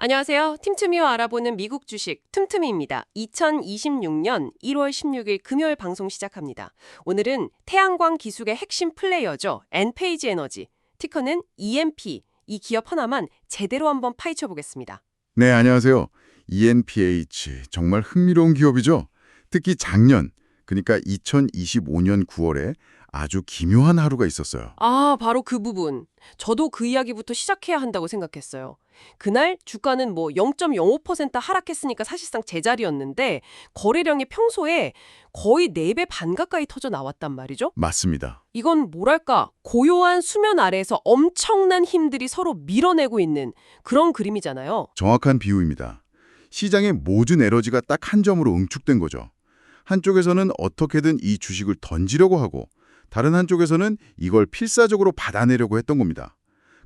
안녕하세요. 틈틈이와 알아보는 미국 주식 틈틈이입니다. 2026년 1월 16일 금요일 방송 시작합니다. 오늘은 태양광 기술의 핵심 플레이어죠. 엔페이지 에너지. 티커는 ENP. 이 기업 하나만 제대로 한번 파헤쳐 보겠습니다. 네, 안녕하세요. ENPH 정말 흥미로운 기업이죠. 특히 작년, 그러니까 2025년 9월에 아주 기묘한 하루가 있었어요. 바로 그 부분. 저도 그 이야기부터 시작해야 한다고 생각했어요. 그날 주가는 0.05% 하락했으니까 사실상 제자리였는데 거래량이 평소에 거의 4배 반 가까이 터져 나왔단 말이죠. 맞습니다. 이건 뭐랄까 고요한 수면 아래에서 엄청난 힘들이 서로 밀어내고 있는 그런 그림이잖아요. 정확한 비유입니다. 시장의 모든 에너지가 딱 한 점으로 응축된 거죠. 한쪽에서는 어떻게든 이 주식을 던지려고 하고 다른 한쪽에서는 이걸 필사적으로 받아내려고 했던 겁니다.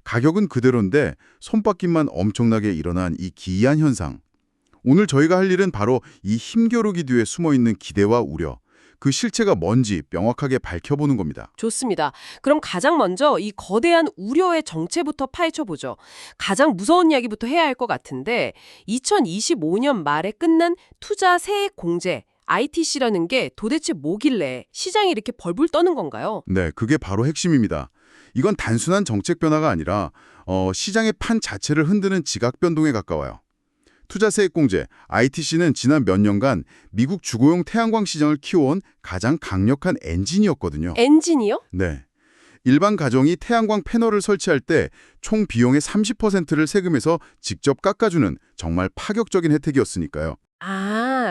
가격은 그대로인데 손바뀜만 엄청나게 일어난 이 기이한 현상. 오늘 저희가 할 일은 바로 이 힘겨루기 뒤에 숨어있는 기대와 우려, 그 실체가 뭔지 명확하게 밝혀보는 겁니다. 좋습니다. 그럼 가장 먼저 이 거대한 우려의 정체부터 파헤쳐보죠. 가장 무서운 이야기부터 해야 할 것 같은데 2025년 말에 끝난 투자 세액 공제, ITC라는 게 도대체 뭐길래 시장이 이렇게 벌벌 떠는 건가요? 네, 그게 바로 핵심입니다. 이건 단순한 정책 변화가 아니라 시장의 판 자체를 흔드는 지각 변동에 가까워요. 투자세액공제, ITC는 지난 몇 년간 미국 주거용 태양광 시장을 키워온 가장 강력한 엔진이었거든요. 엔진이요? 네. 일반 가정이 태양광 패널을 설치할 때 총 비용의 30%를 세금에서 직접 깎아주는 정말 파격적인 혜택이었으니까요.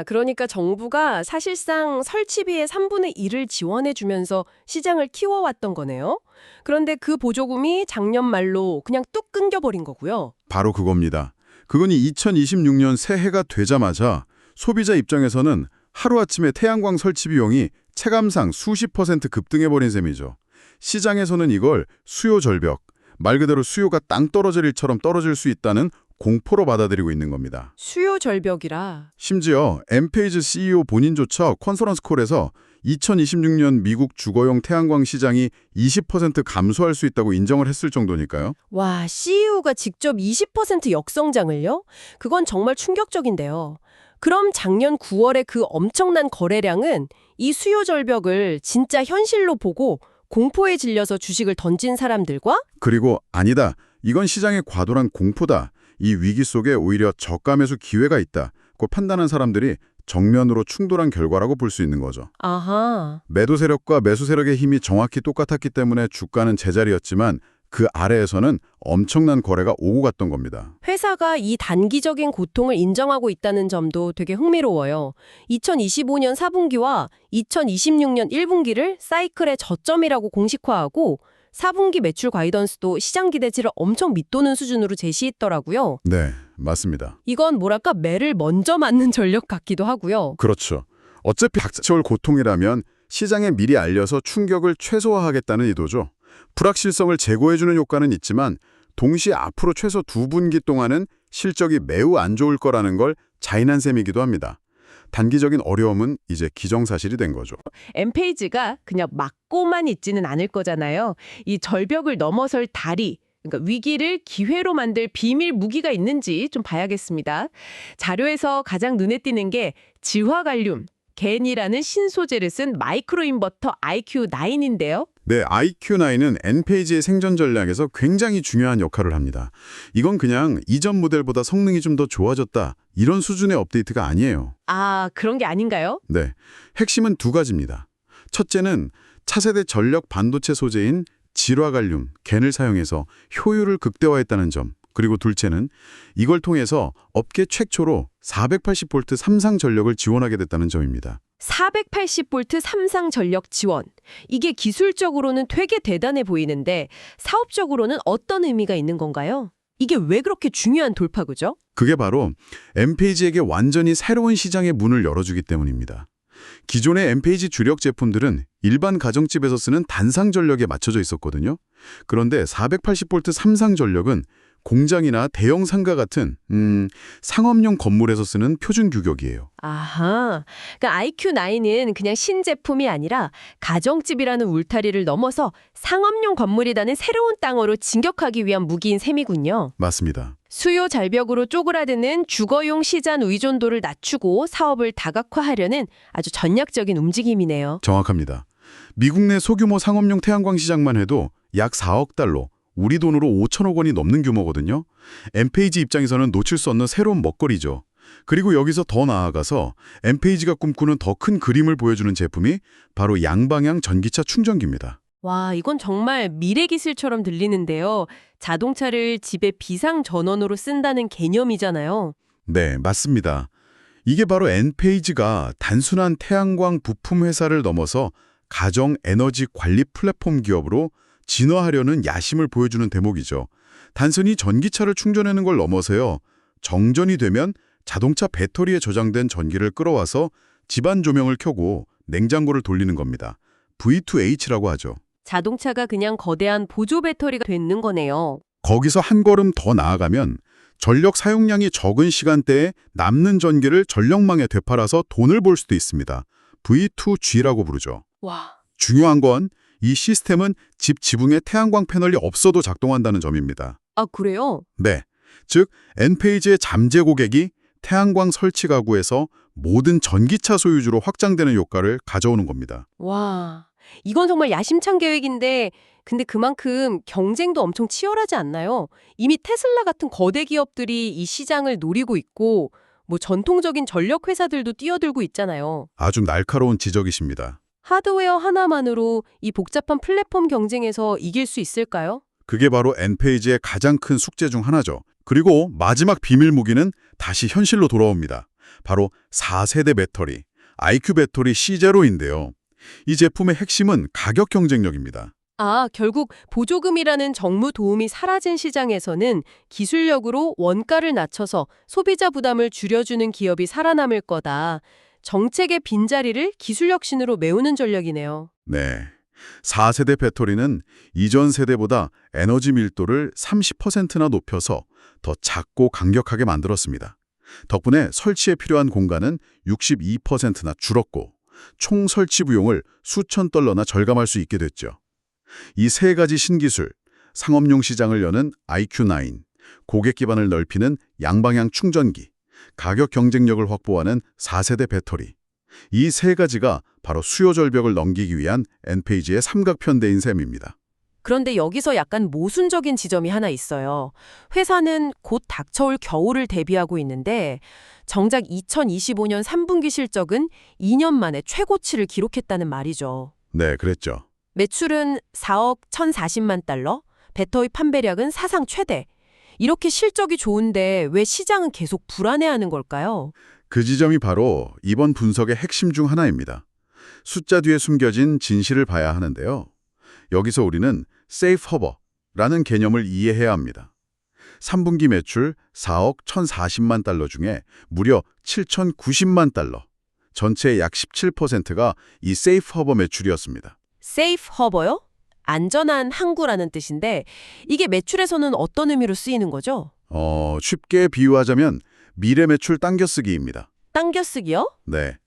그러니까 정부가 사실상 설치비의 3분의 1을 지원해주면서 시장을 키워왔던 거네요. 그런데 그 보조금이 작년 말로 그냥 뚝 끊겨버린 거고요. 바로 그겁니다. 그건 2026년 새해가 되자마자 소비자 입장에서는 하루아침에 태양광 설치 비용이 체감상 수십 % 급등해버린 셈이죠. 시장에서는 이걸 수요 절벽, 말 그대로 수요가 땅 떨어질 일처럼 떨어질 수 있다는 공포로 받아들이고 있는 겁니다. 수요 절벽이라. 심지어 엔페이지 CEO 본인조차 컨퍼런스 콜에서 2026년 미국 주거용 태양광 시장이 20% 감소할 수 있다고 인정을 했을 정도니까요. 와, CEO가 직접 20% 역성장을요? 그건 정말 충격적인데요. 그럼 작년 9월에 그 엄청난 거래량은 이 수요 절벽을 진짜 현실로 보고 공포에 질려서 주식을 던진 사람들과 그리고 아니다. 이건 시장의 과도한 공포다. 이 위기 속에 오히려 저가 매수 기회가 있다. 고 판단한 사람들이 정면으로 충돌한 결과라고 볼 수 있는 거죠. 아하. 매도 세력과 매수 세력의 힘이 정확히 똑같았기 때문에 주가는 제자리였지만 그 아래에서는 엄청난 거래가 오고 갔던 겁니다. 회사가 이 단기적인 고통을 인정하고 있다는 점도 되게 흥미로워요. 2025년 4분기와 2026년 1분기를 사이클의 저점이라고 공식화하고 4분기 매출 가이던스도 시장 기대치를 엄청 밑도는 수준으로 제시했더라고요. 네, 맞습니다. 이건 뭐랄까 매를 먼저 맞는 전력 같기도 하고요. 그렇죠. 어차피 닥쳐올 고통이라면 시장에 미리 알려서 충격을 최소화하겠다는 의도죠. 불확실성을 제고해주는 효과는 있지만 동시에 앞으로 최소 2분기 동안은 실적이 매우 안 좋을 거라는 걸 자인한 셈이기도 합니다. 단기적인 어려움은 이제 기정사실이 된 거죠. 엔페이지가 그냥 막고만 있지는 않을 거잖아요. 이 절벽을 넘어설 다리, 그러니까 위기를 기회로 만들 비밀 무기가 있는지 좀 봐야겠습니다. 자료에서 가장 눈에 띄는 게 지화갈륨, 겐이라는 신소재를 쓴 마이크로 인버터 IQ9인데요. 네, IQ9은 엔페이지의 생존 전략에서 굉장히 중요한 역할을 합니다. 이건 그냥 이전 모델보다 성능이 좀 더 좋아졌다, 이런 수준의 업데이트가 아니에요. 그런 게 아닌가요? 네, 핵심은 두 가지입니다. 첫째는 차세대 전력 반도체 소재인 질화갈륨, 겐을 사용해서 효율을 극대화했다는 점. 그리고 둘째는 이걸 통해서 업계 최초로 480V 삼상 전력을 지원하게 됐다는 점입니다. 480V 삼상 전력 지원. 이게 기술적으로는 되게 대단해 보이는데 사업적으로는 어떤 의미가 있는 건가요? 이게 왜 그렇게 중요한 돌파구죠? 그게 바로 엔페이지에게 완전히 새로운 시장의 문을 열어주기 때문입니다. 기존의 엔페이지 주력 제품들은 일반 가정집에서 쓰는 단상 전력에 맞춰져 있었거든요. 그런데 480V 삼상 전력은 공장이나 대형 상가 같은 상업용 건물에서 쓰는 표준 규격이에요. 아하, 그러니까 IQ9은 그냥 신제품이 아니라 가정집이라는 울타리를 넘어서 상업용 건물이라는 새로운 땅으로 진격하기 위한 무기인 셈이군요. 맞습니다. 수요 절벽으로 쪼그라드는 주거용 시장 의존도를 낮추고 사업을 다각화하려는 아주 전략적인 움직임이네요. 정확합니다. 미국 내 소규모 상업용 태양광 시장만 해도 약 4억 달러, 우리 돈으로 5천억 원이 넘는 규모거든요. 엔페이지 입장에서는 놓칠 수 없는 새로운 먹거리죠. 그리고 여기서 더 나아가서 엔페이지가 꿈꾸는 더 큰 그림을 보여주는 제품이 바로 양방향 전기차 충전기입니다. 와, 이건 정말 미래 기술처럼 들리는데요. 자동차를 집의 비상 전원으로 쓴다는 개념이잖아요. 네, 맞습니다. 이게 바로 엔페이지가 단순한 태양광 부품 회사를 넘어서 가정 에너지 관리 플랫폼 기업으로 진화하려는 야심을 보여주는 대목이죠. 단순히 전기차를 충전하는 걸 넘어서요. 정전이 되면 자동차 배터리에 저장된 전기를 끌어와서 집안 조명을 켜고 냉장고를 돌리는 겁니다. V2H라고 하죠. 자동차가 그냥 거대한 보조 배터리가 되는 거네요. 거기서 한 걸음 더 나아가면 전력 사용량이 적은 시간대에 남는 전기를 전력망에 되팔아서 돈을 벌 수도 있습니다. V2G라고 부르죠. 와. 중요한 건 이 시스템은 집 지붕에 태양광 패널이 없어도 작동한다는 점입니다. 아, 그래요? 네, 즉 엔페이지의 잠재 고객이 태양광 설치 가구에서 모든 전기차 소유주로 확장되는 효과를 가져오는 겁니다. 와. 이건 정말 야심찬 계획인데 근데 그만큼 경쟁도 엄청 치열하지 않나요? 이미 테슬라 같은 거대 기업들이 이 시장을 노리고 있고 뭐 전통적인 전력 회사들도 뛰어들고 있잖아요. 아주 날카로운 지적이십니다. 하드웨어 하나만으로 이 복잡한 플랫폼 경쟁에서 이길 수 있을까요? 그게 바로 엔페이지의 가장 큰 숙제 중 하나죠. 그리고 마지막 비밀 무기는 다시 현실로 돌아옵니다. 바로 4세대 배터리, IQ 배터리 C0인데요. 이 제품의 핵심은 가격 경쟁력입니다. 아, 결국 보조금이라는 정부 도움이 사라진 시장에서는 기술력으로 원가를 낮춰서 소비자 부담을 줄여주는 기업이 살아남을 거다. 정책의 빈자리를 기술 혁신으로 메우는 전략이네요. 네. 4세대 배터리는 이전 세대보다 에너지 밀도를 30%나 높여서 더 작고 강력하게 만들었습니다. 덕분에 설치에 필요한 공간은 62%나 줄었고 총 설치 비용을 수천 달러나 절감할 수 있게 됐죠. 이 세 가지 신기술, 상업용 시장을 여는 IQ9, 고객 기반을 넓히는 양방향 충전기, 가격 경쟁력을 확보하는 4세대 배터리. 이 세 가지가 바로 수요 절벽을 넘기기 위한 엔페이지의 삼각편대인 셈입니다. 그런데 여기서 약간 모순적인 지점이 하나 있어요. 회사는 곧 닥쳐올 겨울을 대비하고 있는데 정작 2025년 3분기 실적은 2년 만에 최고치를 기록했다는 말이죠. 네, 그랬죠. 매출은 4억 1,040만 달러, 배터리 판매량은 사상 최대. 이렇게 실적이 좋은데 왜 시장은 계속 불안해하는 걸까요? 그 지점이 바로 이번 분석의 핵심 중 하나입니다. 숫자 뒤에 숨겨진 진실을 봐야 하는데요. 여기서 우리는 세이프 허버라는 개념을 이해해야 합니다. 3분기 매출 4억 1,040만 달러 중에 무려 7,090만 달러, 전체의 약 17%가 이 세이프 허버 매출이었습니다. 세이프 허버요? 안전한 항구라는 뜻인데 이게 매출에서는 어떤 의미로 쓰이는 거죠? 쉽게 비유하자면 미래 매출 당겨쓰기입니다. 당겨쓰기요? 네.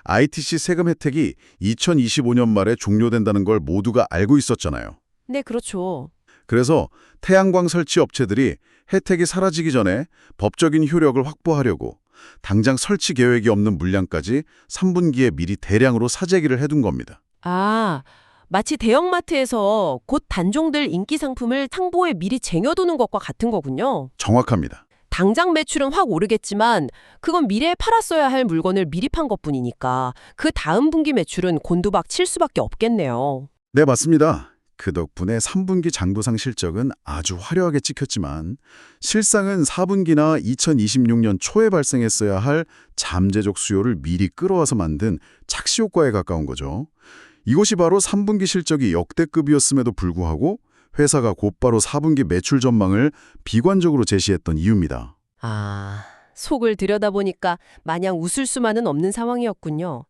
ITC 세금 혜택이 2025년 말에 종료된다는 걸 모두가 알고 있었잖아요. 네, 그렇죠. 그래서 태양광 설치 업체들이 혜택이 사라지기 전에 법적인 효력을 확보하려고 당장 설치 계획이 없는 물량까지 3분기에 미리 대량으로 사재기를 해둔 겁니다. 아, 마치 대형마트에서 곧 단종될 인기 상품을 상보에 미리 쟁여두는 것과 같은 거군요. 정확합니다. 당장 매출은 확 오르겠지만 그건 미래에 팔았어야 할 물건을 미리 판 것뿐이니까 그 다음 분기 매출은 곤두박 칠 수밖에 없겠네요. 네, 맞습니다. 그 덕분에 3분기 장부상 실적은 아주 화려하게 찍혔지만 실상은 4분기나 2026년 초에 발생했어야 할 잠재적 수요를 미리 끌어와서 만든 착시 효과에 가까운 거죠. 이것이 바로 3분기 실적이 역대급이었음에도 불구하고 회사가 곧바로 4분기 매출 전망을 비관적으로 제시했던 이유입니다. 아, 속을 들여다보니까 마냥 웃을 수만은 없는 상황이었군요.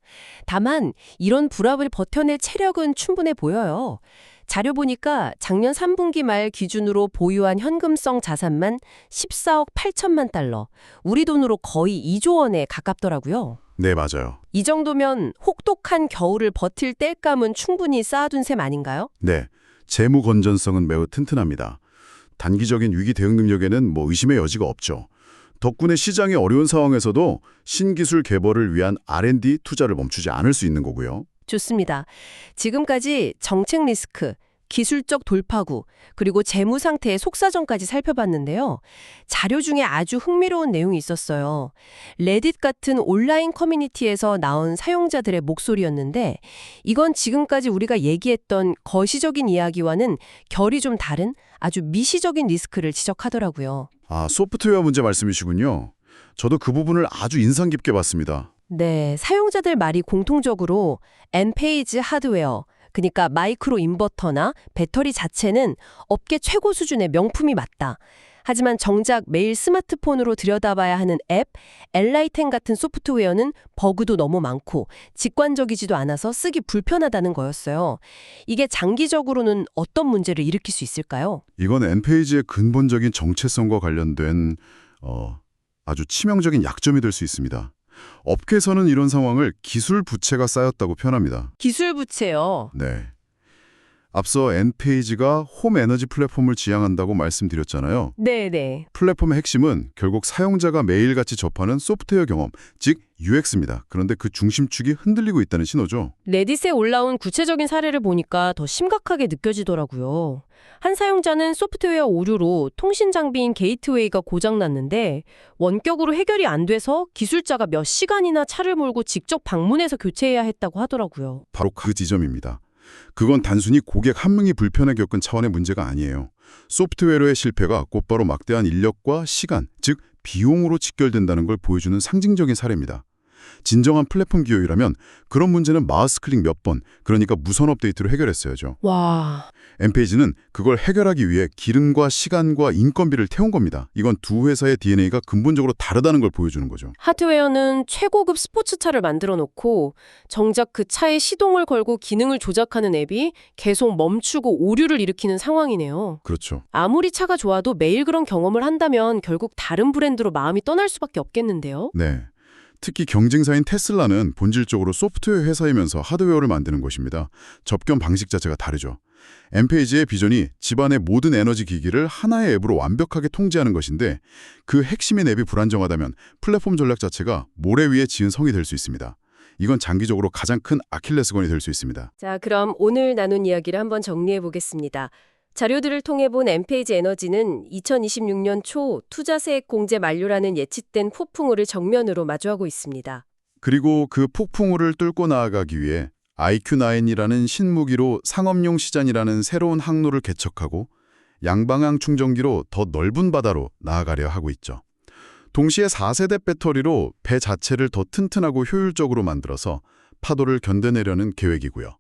다만 이런 불합을 버텨낼 체력은 충분해 보여요. 자료 보니까 작년 3분기 말 기준으로 보유한 현금성 자산만 14억 8천만 달러, 우리 돈으로 거의 2조 원에 가깝더라고요. 네, 맞아요. 이 정도면 혹독한 겨울을 버틸 땔감은 충분히 쌓아둔 셈 아닌가요? 네, 재무 건전성은 매우 튼튼합니다. 단기적인 위기 대응 능력에는 의심의 여지가 없죠. 덕분에 시장이 어려운 상황에서도 신기술 개발을 위한 R&D 투자를 멈추지 않을 수 있는 거고요. 좋습니다. 지금까지 정책 리스크, 기술적 돌파구, 그리고 재무 상태의 속사정까지 살펴봤는데요. 자료 중에 아주 흥미로운 내용이 있었어요. 레딧 같은 온라인 커뮤니티에서 나온 사용자들의 목소리였는데 이건 지금까지 우리가 얘기했던 거시적인 이야기와는 결이 좀 다른 아주 미시적인 리스크를 지적하더라고요. 아, 소프트웨어 문제 말씀이시군요. 저도 그 부분을 아주 인상 깊게 봤습니다. 네, 사용자들 말이 공통적으로 엔페이지 하드웨어, 그러니까 마이크로 인버터나 배터리 자체는 업계 최고 수준의 명품이 맞다. 하지만 정작 매일 스마트폰으로 들여다봐야 하는 앱, 엔라이텐 같은 소프트웨어는 버그도 너무 많고 직관적이지도 않아서 쓰기 불편하다는 거였어요. 이게 장기적으로는 어떤 문제를 일으킬 수 있을까요? 이건 엔페이지의 근본적인 정체성과 관련된 아주 치명적인 약점이 될 수 있습니다. 업계에서는 이런 상황을 기술 부채가 쌓였다고 표현합니다. 기술 부채요. 네. 앞서 엔페이지가 홈 에너지 플랫폼을 지향한다고 말씀드렸잖아요. 네네. 플랫폼의 핵심은 결국 사용자가 매일같이 접하는 소프트웨어 경험, 즉 UX입니다. 그런데 그 중심축이 흔들리고 있다는 신호죠. 레딧에 올라온 구체적인 사례를 보니까 더 심각하게 느껴지더라고요. 한 사용자는 소프트웨어 오류로 통신 장비인 게이트웨이가 고장났는데 원격으로 해결이 안 돼서 기술자가 몇 시간이나 차를 몰고 직접 방문해서 교체해야 했다고 하더라고요. 바로 그 지점입니다. 그건 단순히 고객 한 명이 불편을 겪은 차원의 문제가 아니에요. 소프트웨어의 실패가 곧바로 막대한 인력과 시간, 즉 비용으로 직결된다는 걸 보여주는 상징적인 사례입니다. 진정한 플랫폼 기업이라면 그런 문제는 마우스 클릭 몇 번, 그러니까 무선 업데이트로 해결했어야죠. 와. 엔페이지는 그걸 해결하기 위해 기름과 시간과 인건비를 태운 겁니다. 이건 두 회사의 DNA가 근본적으로 다르다는 걸 보여주는 거죠. 하드웨어는 최고급 스포츠차를 만들어 놓고 정작 그 차에 시동을 걸고 기능을 조작하는 앱이 계속 멈추고 오류를 일으키는 상황이네요. 그렇죠. 아무리 차가 좋아도 매일 그런 경험을 한다면 결국 다른 브랜드로 마음이 떠날 수밖에 없겠는데요. 네. 특히 경쟁사인 테슬라는 본질적으로 소프트웨어 회사이면서 하드웨어를 만드는 것입니다. 접견 방식 자체가 다르죠. 엔페이지의 비전이 집안의 모든 에너지 기기를 하나의 앱으로 완벽하게 통제하는 것인데 그 핵심인 앱이 불안정하다면 플랫폼 전략 자체가 모래 위에 지은 성이 될 수 있습니다. 이건 장기적으로 가장 큰 아킬레스건이 될 수 있습니다. 자, 그럼 오늘 나눈 이야기를 한번 정리해 보겠습니다. 자료들을 통해 본 엔페이지 에너지는 2026년 초 투자세액 공제 만료라는 예측된 폭풍우를 정면으로 마주하고 있습니다. 그리고 그 폭풍우를 뚫고 나아가기 위해 IQ9이라는 신무기로 상업용 시장이라는 새로운 항로를 개척하고 양방향 충전기로 더 넓은 바다로 나아가려 하고 있죠. 동시에 4세대 배터리로 배 자체를 더 튼튼하고 효율적으로 만들어서 파도를 견뎌내려는 계획이고요.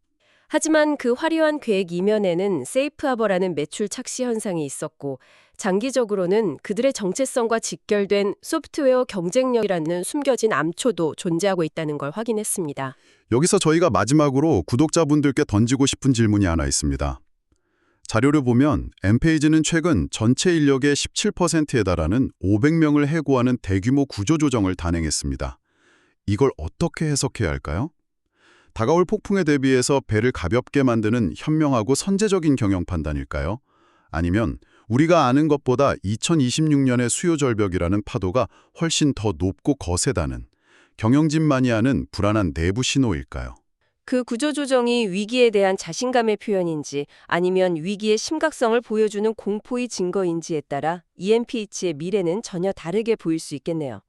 하지만 그 화려한 계획 이면에는 세이프하버라는 매출 착시 현상이 있었고 장기적으로는 그들의 정체성과 직결된 소프트웨어 경쟁력이라는 숨겨진 암초도 존재하고 있다는 걸 확인했습니다. 여기서 저희가 마지막으로 구독자분들께 던지고 싶은 질문이 하나 있습니다. 자료를 보면 엔페이지는 최근 전체 인력의 17%에 달하는 500명을 해고하는 대규모 구조조정을 단행했습니다. 이걸 어떻게 해석해야 할까요? 다가올 폭풍에 대비해서 배를 가볍게 만드는 현명하고 선제적인 경영 판단일까요? 아니면 우리가 아는 것보다 2026년의 수요 절벽이라는 파도가 훨씬 더 높고 거세다는 경영진만이 아는 불안한 내부 신호일까요? 그 구조조정이 위기에 대한 자신감의 표현인지 아니면 위기의 심각성을 보여주는 공포의 증거인지에 따라 EMPH의 미래는 전혀 다르게 보일 수 있겠네요.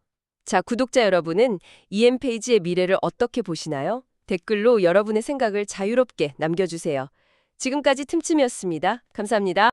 자, 구독자 여러분은 EMPH의 미래를 어떻게 보시나요? 댓글로 여러분의 생각을 자유롭게 남겨주세요. 지금까지 틈틈이었습니다. 감사합니다.